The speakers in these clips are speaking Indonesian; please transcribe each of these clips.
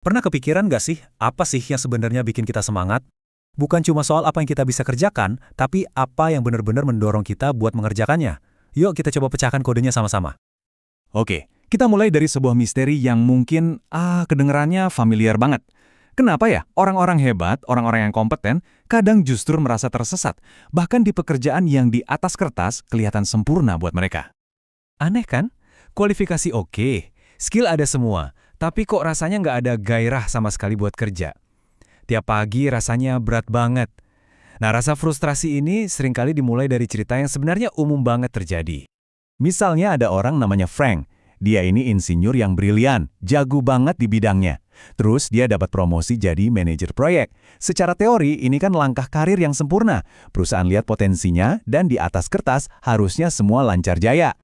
Pernah kepikiran nggak sih, apa sih yang sebenarnya bikin kita semangat? Bukan cuma soal apa yang kita bisa kerjakan, tapi apa yang benar-benar mendorong kita buat mengerjakannya. Yuk kita coba pecahkan kodenya sama-sama. Oke, kita mulai dari sebuah misteri yang mungkin kedengerannya familiar banget. Kenapa ya orang-orang hebat, orang-orang yang kompeten, kadang justru merasa tersesat, bahkan di pekerjaan yang di atas kertas kelihatan sempurna buat mereka? Aneh kan? Kualifikasi oke, skill ada semua, tapi kok rasanya nggak ada gairah sama sekali buat kerja. Tiap pagi rasanya berat banget. Nah, rasa frustrasi ini seringkali dimulai dari cerita yang sebenarnya umum banget terjadi. Misalnya ada orang namanya Frank. Dia ini insinyur yang brilian, jago banget di bidangnya. Terus dia dapat promosi jadi manajer proyek. Secara teori ini kan langkah karir yang sempurna. Perusahaan lihat potensinya dan di atas kertas harusnya semua lancar jaya.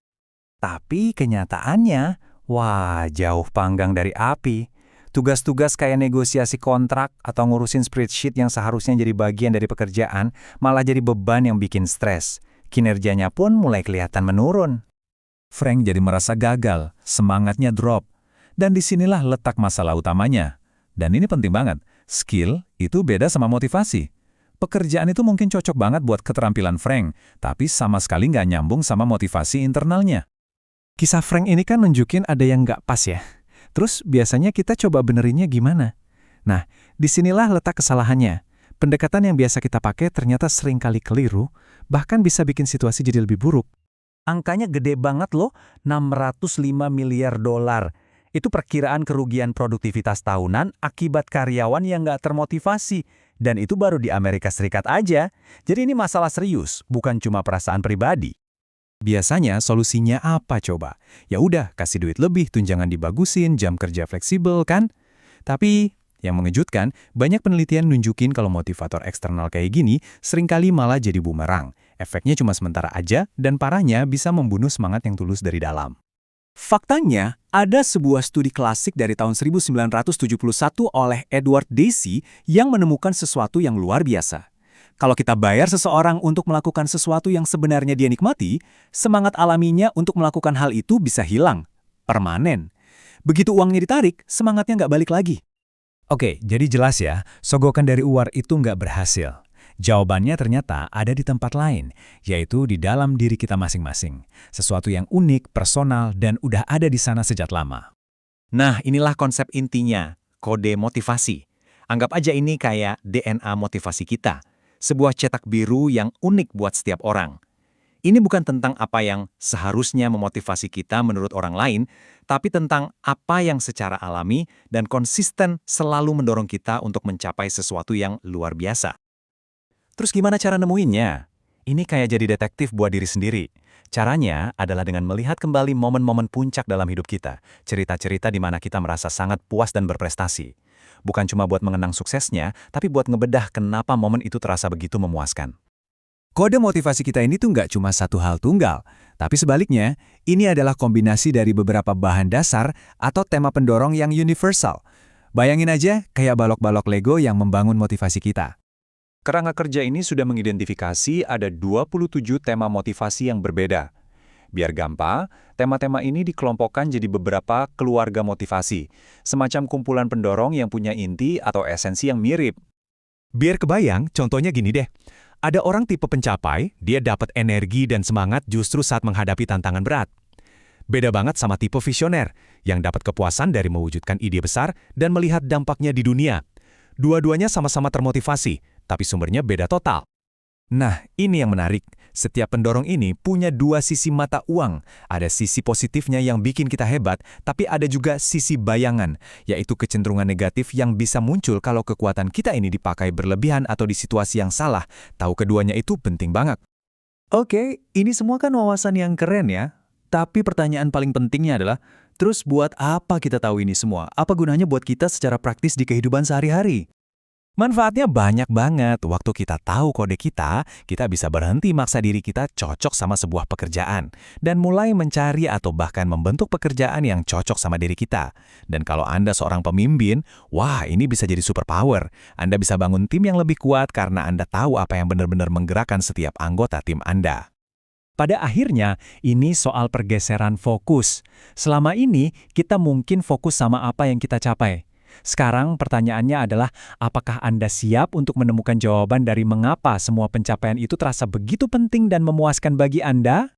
Tapi kenyataannya, wah jauh panggang dari api. Tugas-tugas kayak negosiasi kontrak atau ngurusin spreadsheet yang seharusnya jadi bagian dari pekerjaan malah jadi beban yang bikin stres. Kinerjanya pun mulai kelihatan menurun. Frank jadi merasa gagal, semangatnya drop. Dan disinilah letak masalah utamanya. Dan ini penting banget, skill itu beda sama motivasi. Pekerjaan itu mungkin cocok banget buat keterampilan Frank, tapi sama sekali nggak nyambung sama motivasi internalnya. Kisah Frank ini kan nunjukin ada yang nggak pas ya. Terus biasanya kita coba benerinnya gimana? Nah, disinilah letak kesalahannya. Pendekatan yang biasa kita pakai ternyata seringkali keliru, bahkan bisa bikin situasi jadi lebih buruk. Angkanya gede banget loh, 605 miliar dolar. Itu perkiraan kerugian produktivitas tahunan akibat karyawan yang nggak termotivasi. Dan itu baru di Amerika Serikat aja. Jadi ini masalah serius, bukan cuma perasaan pribadi. Biasanya solusinya apa coba? Ya udah, kasih duit lebih, tunjangan dibagusin, jam kerja fleksibel kan? Tapi yang mengejutkan, banyak penelitian nunjukin kalau motivator eksternal kayak gini seringkali malah jadi bumerang. Efeknya cuma sementara aja dan parahnya bisa membunuh semangat yang tulus dari dalam. Faktanya, ada sebuah studi klasik dari tahun 1971 oleh Edward Dacey yang menemukan sesuatu yang luar biasa. Kalau kita bayar seseorang untuk melakukan sesuatu yang sebenarnya dia nikmati, semangat alaminya untuk melakukan hal itu bisa hilang, permanen. Begitu uangnya ditarik, semangatnya nggak balik lagi. Oke, jadi jelas ya, sogokan dari uar itu nggak berhasil. Jawabannya ternyata ada di tempat lain, yaitu di dalam diri kita masing-masing. Sesuatu yang unik, personal, dan udah ada di sana sejak lama. Nah, inilah konsep intinya, kode motivasi. Anggap aja ini kayak DNA motivasi kita. Sebuah cetak biru yang unik buat setiap orang. Ini bukan tentang apa yang seharusnya memotivasi kita menurut orang lain, tapi tentang apa yang secara alami dan konsisten selalu mendorong kita untuk mencapai sesuatu yang luar biasa. Terus gimana cara nemuinnya? Ini kayak jadi detektif buat diri sendiri. Caranya adalah dengan melihat kembali momen-momen puncak dalam hidup kita, cerita-cerita di mana kita merasa sangat puas dan berprestasi. Bukan cuma buat mengenang suksesnya, tapi buat ngebedah kenapa momen itu terasa begitu memuaskan. Kode motivasi kita ini tuh nggak cuma satu hal tunggal, tapi sebaliknya, ini adalah kombinasi dari beberapa bahan dasar atau tema pendorong yang universal. Bayangin aja kayak balok-balok Lego yang membangun motivasi kita. Kerangka kerja ini sudah mengidentifikasi ada 27 tema motivasi yang berbeda. Biar gampang, tema-tema ini dikelompokkan jadi beberapa keluarga motivasi, semacam kumpulan pendorong yang punya inti atau esensi yang mirip. Biar kebayang, contohnya gini deh. Ada orang tipe pencapai, dia dapat energi dan semangat justru saat menghadapi tantangan berat. Beda banget sama tipe visioner, yang dapat kepuasan dari mewujudkan ide besar dan melihat dampaknya di dunia. Dua-duanya sama-sama termotivasi, tapi sumbernya beda total. Nah, ini yang menarik. Setiap pendorong ini punya dua sisi mata uang. Ada sisi positifnya yang bikin kita hebat, tapi ada juga sisi bayangan, yaitu kecenderungan negatif yang bisa muncul kalau kekuatan kita ini dipakai berlebihan atau di situasi yang salah. Tahu keduanya itu penting banget. Oke, ini semua kan wawasan yang keren ya. Tapi pertanyaan paling pentingnya adalah, terus buat apa kita tahu ini semua? Apa gunanya buat kita secara praktis di kehidupan sehari-hari? Manfaatnya banyak banget. Waktu kita tahu kode kita bisa berhenti maksa diri kita cocok sama sebuah pekerjaan dan mulai mencari atau bahkan membentuk pekerjaan yang cocok sama diri kita. Dan kalau Anda seorang pemimpin, wah ini bisa jadi superpower. Anda bisa bangun tim yang lebih kuat karena Anda tahu apa yang benar-benar menggerakkan setiap anggota tim Anda. Pada akhirnya, ini soal pergeseran fokus. Selama ini, kita mungkin fokus sama apa yang kita capai. Sekarang pertanyaannya adalah, apakah Anda siap untuk menemukan jawaban dari mengapa semua pencapaian itu terasa begitu penting dan memuaskan bagi Anda?